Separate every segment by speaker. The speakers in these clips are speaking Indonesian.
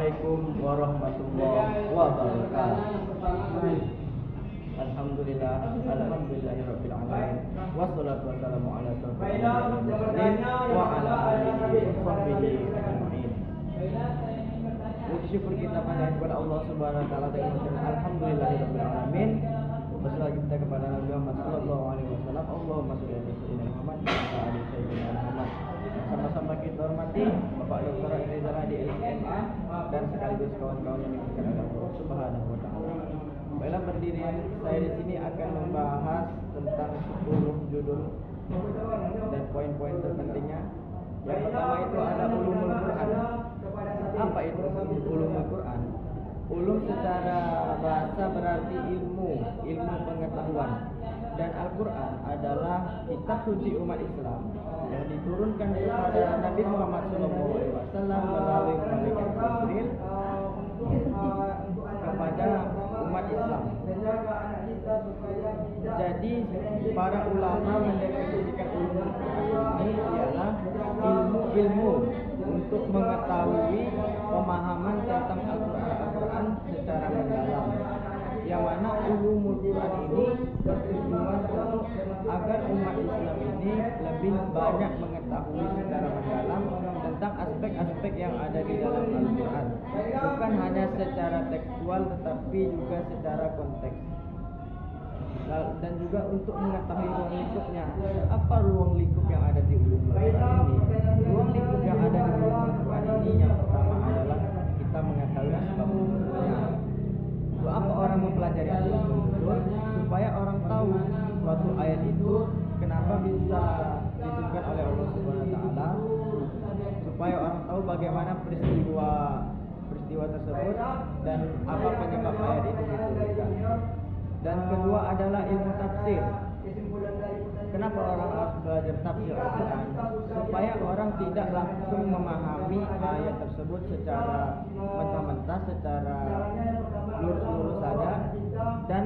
Speaker 1: Assalamualaikum warahmatullahi wabarakatuh. Alhamdulillahirabbil alamin. Wassalatu wassalamu ala asyrofil mursalin wa ala alihi washabbihi ajmain. Puji syukur kita panjatkan kepada Allah Subhanahu wa taala dengan mengucapkan alhamdulillahirabbil alamin. Wassalatu kita kepada Nabi Muhammad sallallahu alaihi wasallam. Allahumma shalli ala sayyidina Muhammad wa ala ali sayyidina Muhammad. Sama-sama kita hormati Bapak Dr. Rizal di LCMA dan sekaligus kawan-kawan yang dimuliakan oleh Allah Subhanahu wa taala. Baiklah, berdirian saya di sini akan membahas tentang 10 judul dan poin-poin terpentingnya. Yang pertama itu ada ulumul Quran. Apa itu ulumul Quran? Ulum secara bahasa berarti ilmu pengetahuan. Dan Al-Quran adalah kitab suci umat Islam yang diturunkan kepada Nabi Muhammad SAW melalui malaikat Jibril kepada umat Islam. Jadi para ulama mendefinisikan ulumul Quran ini ialah ilmu untuk mengetahui pemahaman tentang Al-Quran secara mendalam. Yang mana ulumul Quran ini bertujuan untuk agar umat Islam ini lebih banyak mengetahui secara mendalam tentang aspek-aspek yang ada di dalam Al-Quran, bukan hanya secara tekstual tetapi juga secara konteks. Dan juga untuk mengetahui ruang lingkupnya. Apa ruang lingkup yang ada di ulumul Quran ini? Ruang lingkup yang ada di ulumul Quran ini yang pertama adalah kita mengetahui asbab nuzulnya. Apa orang mempelajari asbab nuzul? Supaya orang tahu suatu ayat itu kenapa bisa diturunkan oleh Allah Subhanahu wa taala, supaya orang tahu bagaimana peristiwa tersebut dan apa penyebab ayat itu diturunkan. Dan kedua adalah ilmu tafsir. Kenapa orang harus belajar tafsir Al-Quran? Supaya orang tidak langsung memahami ayat tersebut secara mentah-mentah, secara lurus-lurus saja, dan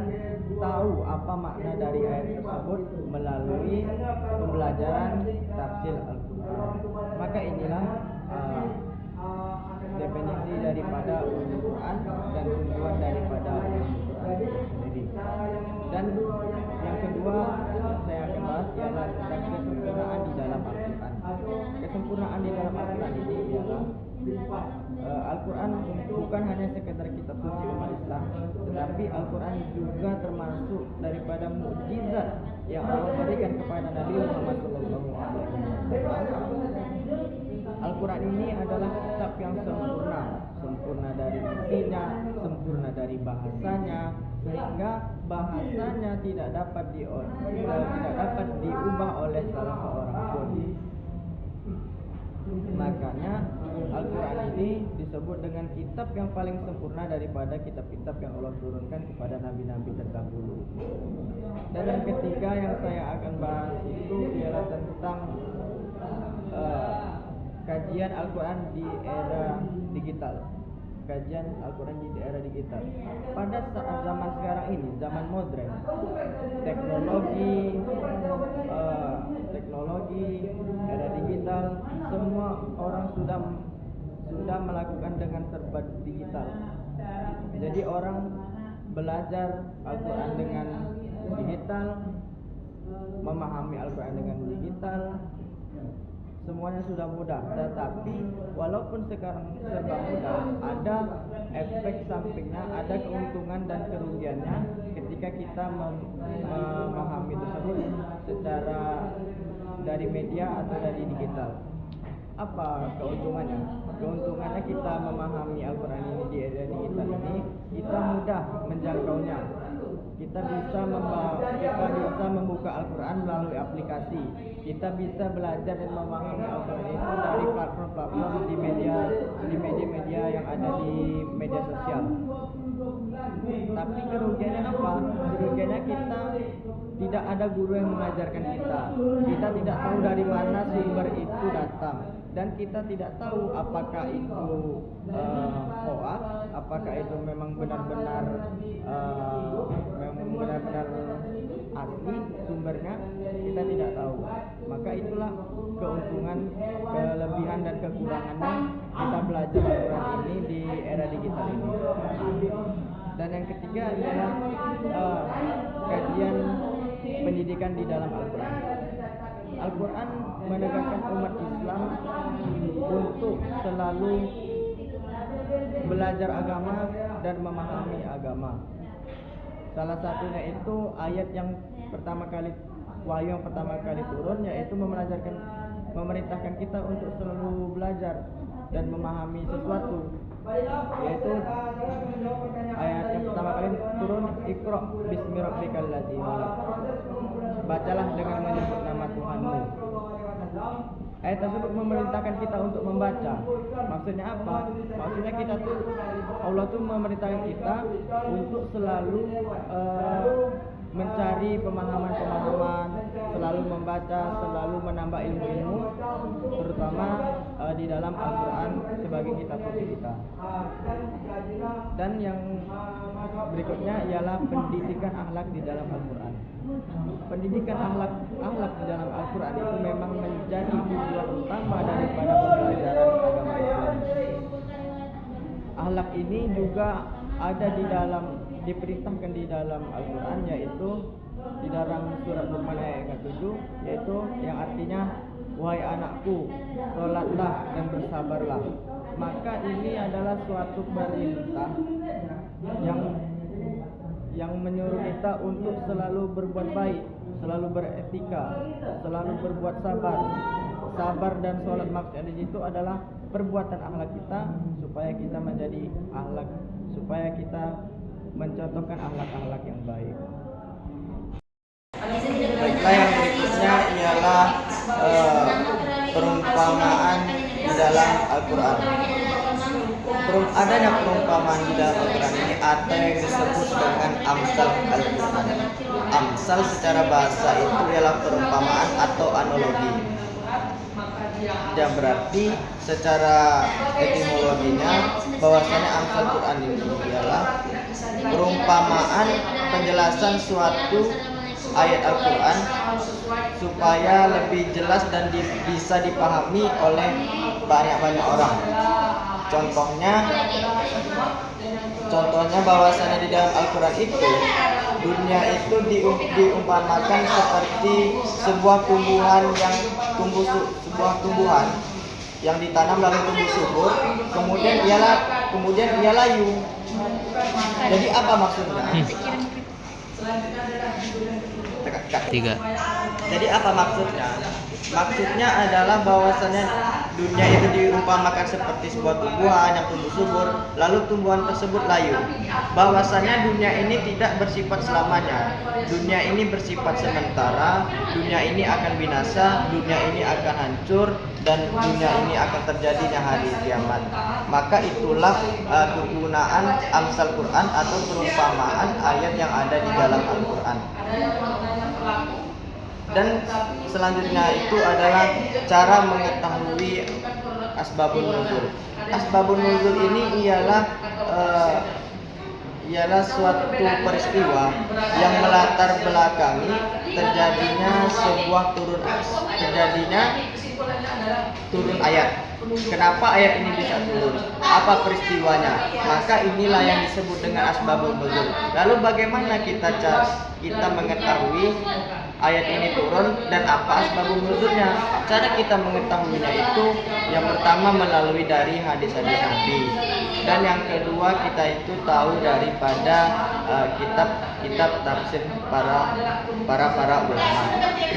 Speaker 1: tahu apa makna dari ayat tersebut melalui pembelajaran tafsir Al-Quran. Maka inilah definisi daripada ulumul Quran dan tujuan daripada ulumul Quran sendiri. Dan yang kedua saya akan bahas ialah tentang kesempurnaan di dalam Al-Quran. Kesempurnaan di dalam Al-Quran ini ialah Al-Quran bukan hanya sekedar kitab suci umat Islam, tetapi Al-Quran juga termasuk daripada mukjizat yang Allah berikan kepada Nabi Muhammad SAW. Al-Quran ini adalah kitab yang sempurna dari isinya, sempurna dari bahasanya, sehingga bahasanya tidak dapat diubah oleh salah seorang pun. Makanya Al-Quran ini disebut dengan kitab yang paling sempurna daripada kitab-kitab yang Allah turunkan kepada nabi-nabi terdahulu. Dan yang ketiga yang saya akan bahas itu ialah tentang kajian Al-Quran di era digital. Kajian Al-Quran di era digital. Pada saat zaman sekarang ini, zaman modern, teknologi, era digital, semua orang sudah melakukan dengan serba digital. Jadi orang belajar Al-Quran dengan digital, memahami Al-Quran dengan digital, semuanya sudah mudah. Tetapi walaupun sekarang serba mudah, ada efek sampingnya, ada keuntungan dan kerugiannya ketika kita memahami tersebut secara dari media atau dari digital. Apa keuntungannya? Keuntungannya kita memahami Al-Quran ini di era digital ini, kita mudah menjangkaunya. Kita bisa membuka Al-Quran melalui aplikasi. Kita bisa belajar dan memahami Al-Quran itu dari platform-platform di media yang ada di media sosial. Tapi kerugiannya apa? Kerugiannya kita tidak ada guru yang mengajarkan kita. Kita tidak tahu dari mana sumber itu datang, dan kita tidak tahu apakah itu hoax, apakah itu memang benar-benar asli sumbernya kita tidak tahu. Maka itulah keuntungan, kelebihan dan kekurangannya kita belajar Al-Quran ini di era digital ini. Dan yang ketiga adalah kajian pendidikan di dalam Al-Quran. Al-Quran menegakkan umat Islam untuk selalu belajar agama dan memahami agama. Salah satunya itu ayat yang pertama kali, wahyu yang pertama kali turun, yaitu memerintahkan kita untuk selalu belajar dan memahami sesuatu, yaitu ayat yang pertama kali turun, Iqra bismi rabbikal ladzi khalaq. Bacalah dengan menyebut nama Tuhanmu. Ayat tersebut memerintahkan kita untuk membaca. Maksudnya apa? Maksudnya kita tuh, Allah tuh memerintahkan kita untuk selalu mencari pemahaman-pemahaman, selalu membaca, selalu menambah ilmu-ilmu, terutama di dalam Al-Quran sebagai kitab suci kita. Dan yang berikutnya ialah pendidikan akhlak di dalam Al-Quran. Pendidikan akhlak di dalam Al-Quran itu memang menjadi tujuan utama daripada pembelajaran agama Islam. Akhlak ini juga ada diperintahkan di dalam Al-Quran, yaitu di dalam surat Luqman ayat 7, yaitu yang artinya, wahai anakku, sholatlah dan bersabarlah. Maka ini adalah suatu perintah yang menyuruh kita untuk selalu berbuat baik, selalu beretika, selalu berbuat sabar. Sabar dan sholat, maksudnya di situ adalah perbuatan akhlak kita, supaya kita menjadi akhlak, supaya kita mencontohkan akhlak-akhlak yang baik. Baiklah, yang berikutnya ialah perumpamaan di dalam Al-Quran. Adanya perumpamaan di dalam Al-Quran ini ada yang disebut dengan amsal Al-Quran. Amsal secara bahasa itu ialah perumpamaan atau analogi. Dan berarti secara etimologinya bahwasanya amsal Quran ini ialah perumpamaan penjelasan suatu ayat Al-Quran supaya lebih jelas dan bisa dipahami oleh banyak orang. Contohnya bahwasanya di dalam Al-Quran itu dunia itu diumpamakan seperti sebuah tumbuhan yang ditanam lalu tumbuh subur, kemudian ia layu. Jadi apa maksudnya?
Speaker 2: Tiga.
Speaker 1: Jadi apa maksudnya? Maksudnya adalah bahwasanya dunia itu diumpamakan seperti sebuah tumbuhan yang tumbuh subur, lalu tumbuhan tersebut layu. Bahwasanya dunia ini tidak bersifat selamanya. Dunia ini bersifat sementara, dunia ini akan binasa, dunia ini akan hancur, dan dunia ini akan terjadinya hari kiamat. Maka itulah kegunaan amsal Quran atau perumpamaan ayat yang ada di dalam Al-Quran. Dan selanjutnya itu adalah cara mengetahui asbabun nuzul. Asbabun nuzul ini ialah suatu peristiwa yang melatar belakangi terjadinya turun ayat. Kenapa ayat ini bisa turun? Apa peristiwanya? Maka inilah yang disebut dengan asbabun nuzul. Lalu bagaimana kita mengetahui ayat ini turun dan apa asbabun nuzulnya? Cara kita mengetahuinya itu yang pertama melalui dari hadis-hadis Nabi, dan yang kedua kita itu tahu daripada kitab tafsir para ulama.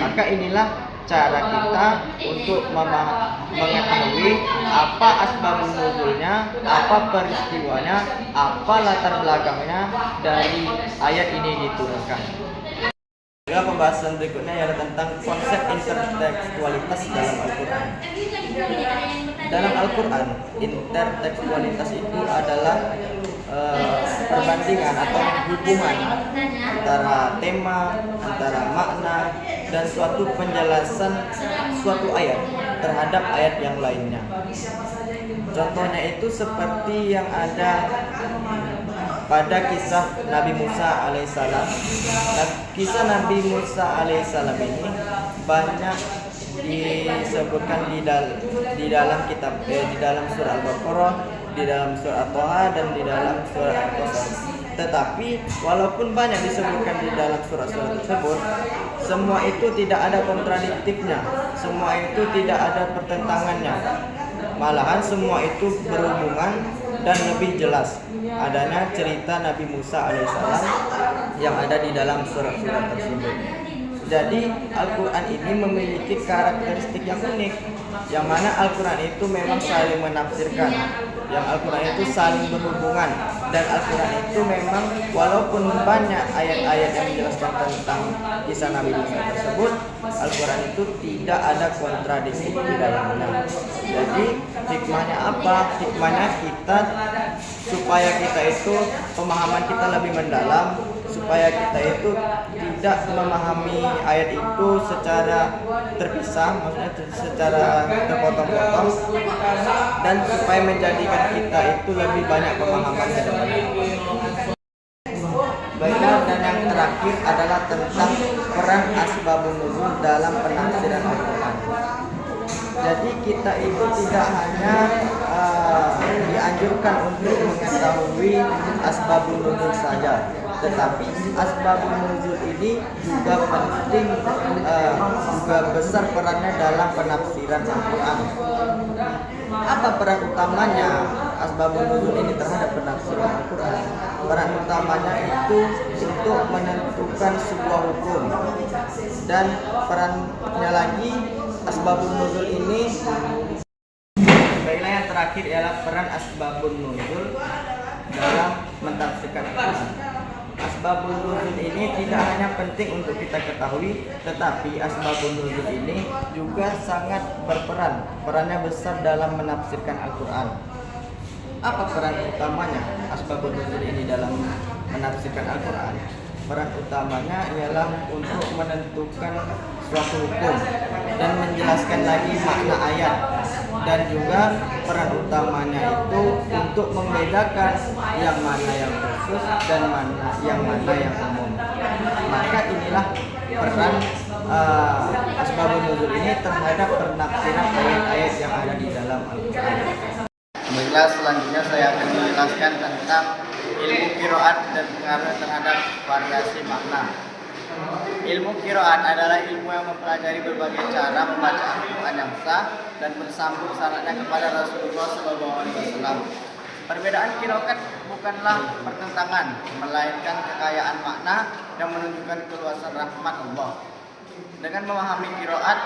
Speaker 1: Maka inilah cara kita untuk mengetahui apa asbabun nuzulnya, apa peristiwanya, apa latar belakangnya dari ayat ini diturunkan. Pembahasan berikutnya ialah tentang konsep intertekstualitas dalam Al-Quran. Dalam Al-Quran, intertekstualitas itu adalah perbandingan atau hubungan antara tema, antara makna, dan suatu penjelasan suatu ayat terhadap ayat yang lainnya. Contohnya itu seperti yang ada pada kisah Nabi Musa alaihissalam. Kisah Nabi Musa alaihissalam ini banyak disebutkan di dalam kitab di dalam surah Al-Baqarah, di dalam surah At-Taha, dan di dalam surah Al-Qasas. Tetapi walaupun banyak disebutkan di dalam surah-surah tersebut, semua itu tidak ada kontradiktifnya, semua itu tidak ada pertentangannya. Malahan semua itu berhubungan dan lebih jelas adanya cerita Nabi Musa alaihissalam yang ada di dalam surat-surat tersebut. Jadi Al-Quran ini memiliki karakteristik yang unik, yang mana Al-Quran itu memang saling menafsirkan, yang Al-Quran itu saling berhubungan, dan Al-Quran itu memang walaupun banyak ayat-ayat yang menjelaskan tentang kisah Nabi Musa tersebut, Al-Quran itu tidak ada kontradiksi di dalamnya. Jadi hikmahnya apa? Hikmahnya supaya kita itu pemahaman kita lebih mendalam, supaya kita itu tidak memahami ayat itu secara terpisah, maksudnya secara terpotong-potong, dan supaya menjadikan kita itu lebih banyak pemahaman ke depannya. Baiklah, dan yang terakhir adalah tentang peran asbabun nuzul dalam penafsiran Al-Quran. Jadi kita itu tidak hanya dianjurkan untuk mengetahui asbabun nuzul saja, tetapi asbabun nuzul ini juga penting, juga besar perannya dalam penafsiran Al-Quran. Apa peran utamanya asbabun nuzul ini terhadap penafsiran Al-Quran? Peran utamanya itu untuk menentukan sebuah hukum, dan perannya lagi asbabun nuzul ini, baiklah yang terakhir ialah peran asbabun nuzul dalam mentafsirkan Al-Quran. Asbabun nuzul ini tidak hanya penting untuk kita ketahui, tetapi asbabun nuzul ini juga sangat berperan, perannya besar dalam menafsirkan Al-Quran. Apa peran utamanya asbabun nuzul ini dalam menafsirkan Al-Quran? Peran utamanya ialah untuk menentukan suatu hukum dan menjelaskan lagi makna ayat, dan juga peran utamanya itu untuk membedakan yang mana yang khusus dan yang mana yang umum. Maka inilah peran asbabun nuzul ini terhadap penafsiran ayat-ayat yang ada di dalam Al-Quran. Baiklah, selanjutnya saya akan menjelaskan tentang ilmu qiraat dan pengaruh terhadap variasi makna. Ilmu qiraat adalah ilmu yang mempelajari berbagai cara membaca Al-Quran yang sah dan bersambung sanadnya kepada Rasulullah SAW. Perbedaan qiraat bukanlah pertentangan, melainkan kekayaan makna yang menunjukkan keluasan rahmat Allah. Dengan memahami qiraat,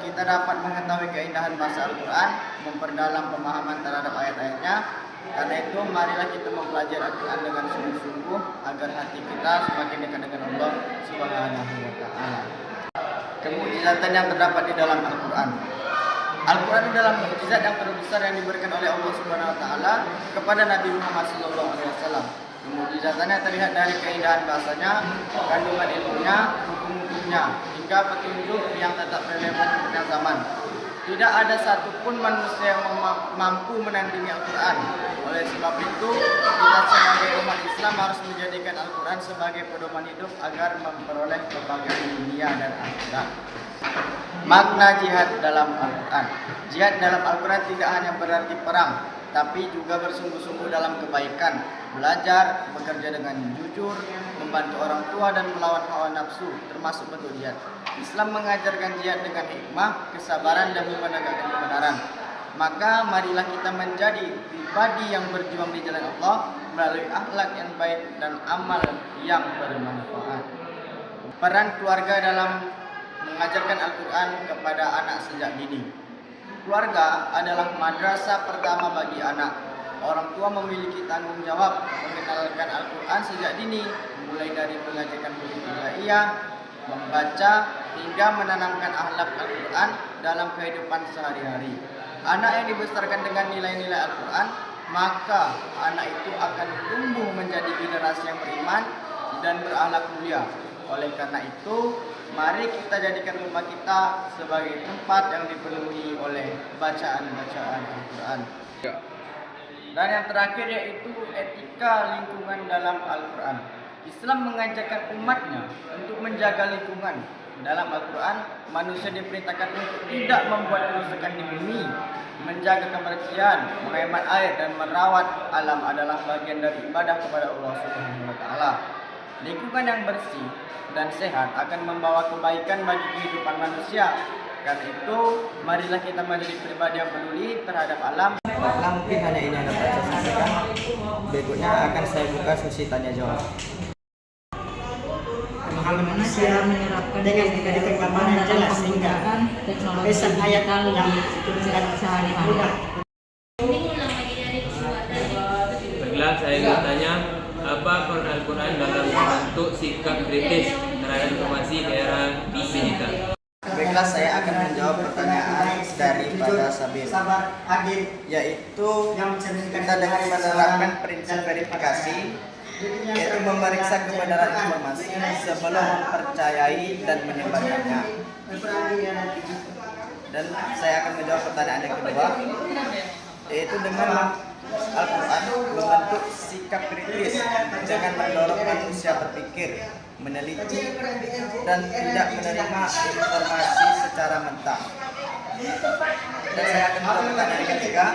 Speaker 1: kita dapat mengetahui keindahan bahasa Al-Quran, memperdalam pemahaman terhadap ayat-ayatnya. Karena itu, marilah kita mempelajari Al-Quran dengan sungguh-sungguh agar hati kita semakin dekat dengan Allah Subhanahu wa Ta'ala. Kemukjizatan yang terdapat di dalam Al-Quran. Al-Quran adalah mukjizat yang terbesar yang diberikan oleh Allah Subhanahu wa Ta'ala kepada Nabi Muhammad SAW. Kemukjizatannya terlihat dari keindahan bahasanya, kandungan ilmunya, hukum-hukumnya, hingga petunjuk yang tetap relevan di tengah zaman. Tidak ada satupun manusia yang mampu menandingi Al-Quran. Oleh sebab itu, kita sebagai umat Islam harus menjadikan Al-Quran sebagai pedoman hidup agar memperoleh kebahagiaan dunia dan akhirat. Makna jihad dalam Al-Quran. Jihad dalam Al-Quran tidak hanya berarti perang, tapi juga bersungguh-sungguh dalam kebaikan, belajar, bekerja dengan jujur, membantu orang tua, dan melawan hawa nafsu, termasuk bentuk jihad. Islam mengajarkan jihad dengan hikmah, kesabaran, demi menegakkan kebenaran. Maka marilah kita menjadi pribadi yang berjuang di jalan Allah melalui akhlak yang baik dan amal yang bermanfaat. Peran keluarga dalam mengajarkan Al-Quran kepada anak sejak dini. Keluarga adalah madrasah pertama bagi anak. Orang tua memiliki tanggung jawab mengenalkan Al-Quran sejak dini, mulai dari mengajarkan huruf hijaiyah, membaca, hingga menanamkan akhlak Al-Quran dalam kehidupan sehari-hari. Anak yang dibesarkan dengan nilai-nilai Al-Quran, maka anak itu akan tumbuh menjadi generasi yang beriman dan berakhlak mulia. Oleh karena itu, mari kita jadikan rumah kita sebagai tempat yang dipenuhi oleh bacaan-bacaan Al-Quran. Dan yang terakhir yaitu etika lingkungan dalam Al-Quran. Islam mengajarkan umatnya untuk menjaga lingkungan. Dalam Al-Quran, manusia diperintahkan untuk tidak membuat kerusakan di bumi, menjaga kebersihan, menghemat air, dan merawat alam adalah bagian dari ibadah kepada Allah Subhanahu wa Ta'ala. Lingkungan yang bersih dan sehat akan membawa kebaikan bagi kehidupan manusia. Karena itu, marilah kita menjadi pribadi yang peduli terhadap alam. Baiklah, mungkin hanya ini yang dapat saya sampaikan. Berikutnya akan saya buka sesi tanya jawab.
Speaker 3: Pemahaman manusia menerapkan dengan pemahaman yang jelas sehingga
Speaker 4: teknologi
Speaker 3: pesan ayat
Speaker 4: digital
Speaker 3: yang
Speaker 4: di
Speaker 3: diturunkan
Speaker 4: sehari-hari.
Speaker 3: mudah.
Speaker 5: Baiklah, saya ingin tanya apa peran Al-Quran dalam membentuk sikap kritis terhadap informasi di era digital.
Speaker 1: Baiklah, saya akan menjawab pertanyaan daripada Sabir,
Speaker 3: Sabar, adil,
Speaker 1: yaitu
Speaker 3: yang mencerminkan
Speaker 1: kita dengan menerapkan prinsip verifikasi, yaitu memeriksa kebenaran informasi sebelum mempercayai dan menyebarkannya. Dan saya akan menjawab pertanyaan yang kedua, yaitu dengan Al-Quran membentuk sikap kritis dengan mendorong manusia berpikir, meneliti, dan tidak menerima informasi secara mentah. Dan saya akan menjawab pertanyaan yang ketiga,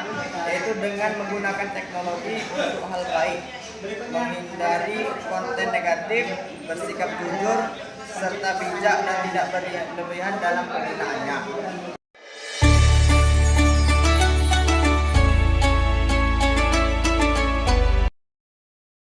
Speaker 1: yaitu dengan menggunakan teknologi untuk hal baik, menghindari konten negatif, bersikap jujur, serta bijak dan tidak berlebihan dalam penggunaannya.